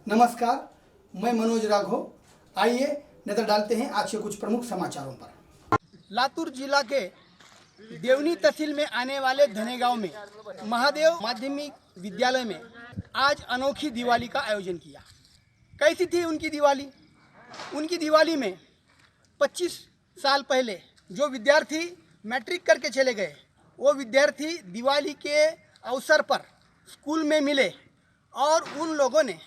नमस्कार, मैं मनोज राघव। आइए नजर डालते हैं आज के कुछ प्रमुख समाचारों पर। लातूर जिला के देवनी तहसील में आने वाले धनेगांव में महादेव माध्यमिक विद्यालय में आज अनोखी दिवाली का आयोजन किया। कैसी थी उनकी दिवाली? उनकी दिवाली में 25 साल पहले जो विद्यार्थी मैट्रिक करके चले गए, वो विद्यार्थी दिवाली के अवसर पर स्कूल में मिले और उन लोगों ने,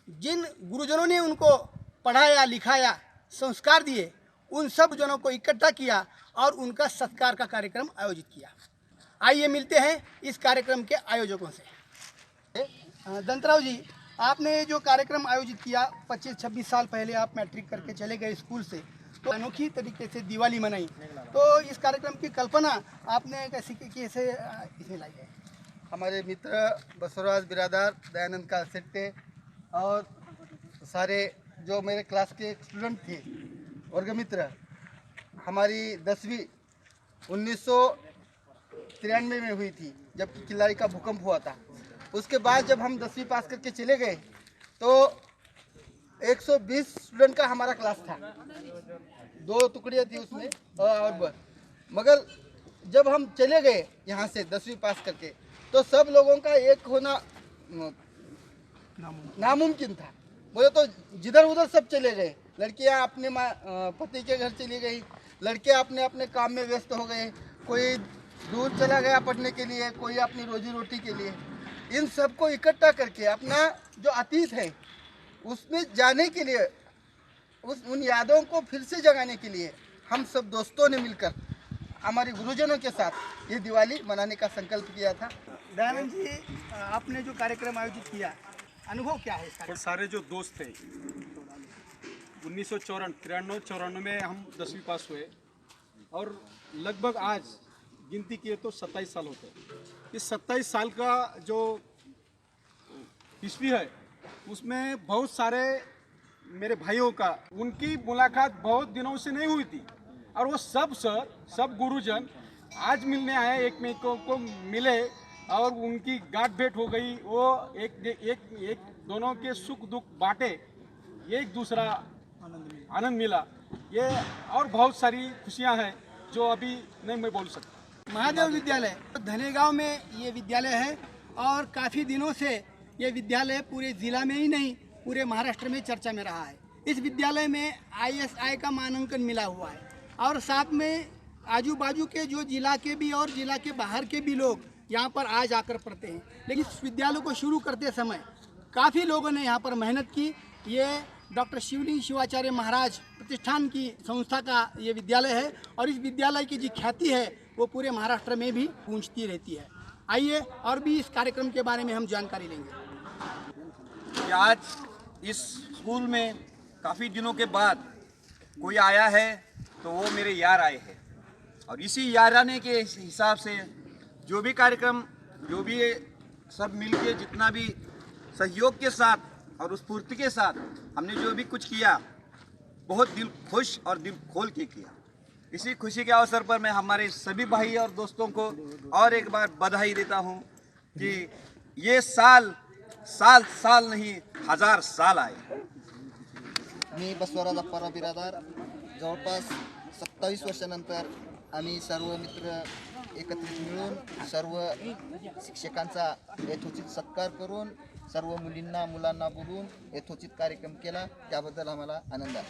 जिन गुरुजनों ने उनको पढ़ाया लिखाया संस्कार दिए, उन सब जनों को इकट्ठा किया और उनका सत्कार का कार्यक्रम आयोजित किया। आइए मिलते हैं इस कार्यक्रम के आयोजकों से। दंतराव जी, आपने जो कार्यक्रम आयोजित किया 25-26 साल पहले आप मैट्रिक करके चले गए स्कूल से, तो अनोखी तरीके से दिवाली मनाई, तो इस कार्यक्रम की कल्पना आपने कैसे इसमें लाई है? हमारे मित्र बसवराज बिरादार, दयानंद का सेट्टे और सारे जो मेरे क्लास के स्टूडेंट थे, वर्ग मित्र, हमारी 10वीं 1993 में हुई थी, जब किल्लारी का भूकंप हुआ था। उसके बाद जब हम 10वीं पास करके चले गए तो 120 स्टूडेंट का हमारा क्लास था, 2 टुकड़ियाँ थी उसमें और मगर जब हम चले गए यहाँ से 10वीं पास करके, तो सब लोगों का एक होना नामुमकिन था। बोले तो जिधर उधर सब चले गए, लड़कियाँ अपने पति के घर चली गई, लड़के अपने अपने काम में व्यस्त हो गए, कोई दूर चला गया पढ़ने के लिए, कोई अपनी रोजी रोटी के लिए। इन सबको इकट्ठा करके अपना जो अतीत है उसमें जाने के लिए, उन यादों को फिर से जगाने के लिए हम सब दोस्तों ने मिलकर हमारे गुरुजनों के साथ ये दिवाली मनाने का संकल्प किया था। दयानंद जी, आपने जो कार्यक्रम आयोजित किया, अनुभव क्या है इसका? और सारे जो दोस्त थे, 1993 में हम 10वीं पास हुए और लगभग आज गिनती किए तो 27 साल होते हैं। इस 27 साल का जो हिस्ट्री है उसमें बहुत सारे मेरे भाइयों का, उनकी मुलाकात बहुत दिनों से नहीं हुई थी और वो सब गुरुजन आज मिलने आए, एक को मिले और उनकी गांठ भेंट हो गई। वो एक दोनों के सुख दुख बांटे, एक दूसरा आनंद मिला। ये और बहुत सारी खुशियां हैं जो अभी नहीं मैं बोल सकता। महादेव विद्यालय धनेगांव में ये विद्यालय है और काफ़ी दिनों से ये विद्यालय पूरे ज़िला में ही नहीं पूरे महाराष्ट्र में चर्चा में रहा है। इस विद्यालय में ISI का मानांकन मिला हुआ है और साथ में आजू बाजू के जो जिला के भी और जिला के बाहर के भी लोग यहाँ पर आ जाकर पढ़ते हैं। लेकिन इस विद्यालय को शुरू करते समय काफ़ी लोगों ने यहाँ पर मेहनत की। ये डॉक्टर शिवलिंग शिवाचार्य महाराज प्रतिष्ठान की संस्था का ये विद्यालय है और इस विद्यालय की जो ख्याति है वो पूरे महाराष्ट्र में भी गूंजती रहती है। आइए और भी इस कार्यक्रम के बारे में हम जानकारी लेंगे। आज इस स्कूल में काफ़ी दिनों के बाद कोई आया है तो वो मेरे यार आए हैं और इसी याराने के हिसाब से जो भी कार्यक्रम, जो भी सब मिलके जितना भी सहयोग के साथ और उस स्फूर्ति के साथ हमने जो भी कुछ किया, बहुत दिल खुश और दिल खोल के किया। इसी खुशी के अवसर पर मैं हमारे सभी भाई और दोस्तों को और एक बार बधाई देता हूं कि ये साल नहीं 1000 साल आए। मी बसवराज अप्पाराव बिरादार, जवळपास 27 वर्षानंतर आम्ही सर्व मित्र एकत्रित मिळून सर्व शिक्षकांचा यथोचित सत्कार करून सर्व मुलांना बोलून यथोचित कार्यक्रम केला, त्याबद्दल आम्हाला आनंद आहे।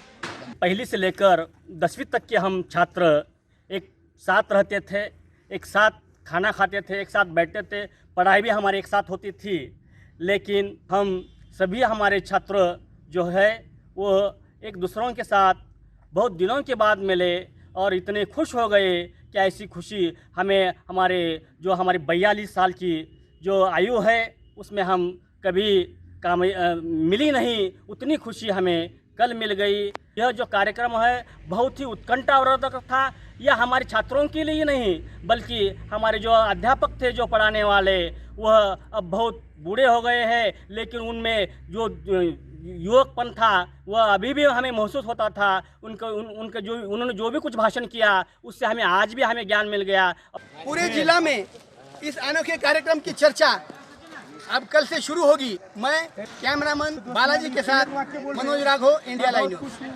पहली से लेकर 10वीं तक के हम छात्र एक साथ रहते थे, एक साथ खाना खाते थे, एक साथ बैठते थे, पढ़ाई भी हमारे एक साथ होती थी। लेकिन हम सभी हमारे छात्र जो है वो एक दूसरों के साथ बहुत दिनों के बाद मिले और इतने खुश हो गए कि ऐसी खुशी हमें हमारी 42 साल की जो आयु है उसमें हम कभी मिली नहीं, उतनी खुशी हमें कल मिल गई। यह जो कार्यक्रम है बहुत ही उत्कंठावर्धक था। यह हमारे छात्रों के लिए नहीं बल्कि हमारे जो अध्यापक थे, जो पढ़ाने वाले, वह अब बहुत बूढ़े हो गए हैं, लेकिन उनमें जो युवकपन था वह अभी भी हमें महसूस होता था। उनके जो उन्होंने जो भी कुछ भाषण किया उससे हमें आज भी हमें ज्ञान मिल गया। पूरे जिला में इस अनोखे कार्यक्रम की चर्चा अब कल से शुरू होगी। मैं कैमरामैन बालाजी के साथ Manoj Raghav, India live news.